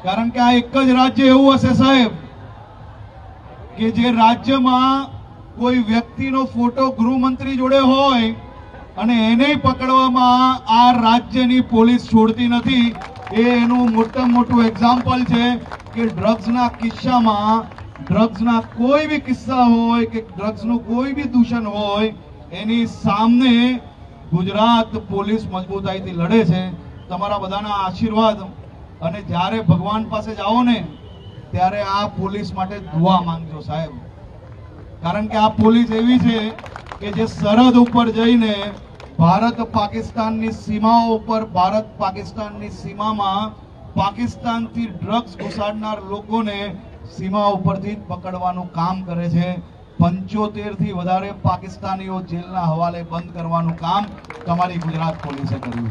કારણ કે આ એક જ રાજ્ય એવું હશે સાહેબ કે જે રાજ્યમાં કોઈ વ્યક્તિનો ફોટો ગૃહમંત્રી જોડે હોય અને એને પકડવામાં આ રાજ્યની પોલીસ છોડતી નથી। એ એનું મોટામાં મોટું એક્ઝામ્પલ છે કે ડ્રગ્સના કિસ્સામાં ડ્રગ્સના કોઈ બી કિસ્સા હોય કે ડ્રગ્સનું કોઈ બી દૂષણ હોય એની સામે ગુજરાત પોલીસ મજબૂતાઈથી લડે છે। તમારા બધાના આશીર્વાદ અને જ્યારે ભગવાન પાસે જાઓ ને ત્યારે આ પોલીસ માટે દુઆ માંગજો સાહેબ, કારણ કે આ પોલીસ એવી છે કે જે સરહદ ઉપર જઈને ભારત પાકિસ્તાનની સીમાઓ ઉપર ભારત પાકિસ્તાનની સીમામાં પાકિસ્તાનથી ડ્રગ્સ ઘુસાડનાર લોકોને સીમા ઉપરથી પકડવાનું કામ કરે છે। 75 થી વધારે પાકિસ્તાનીઓ જેલના હવાલે બંધ કરવાનું કામ તમારી ગુજરાત પોલીસે કર્યું।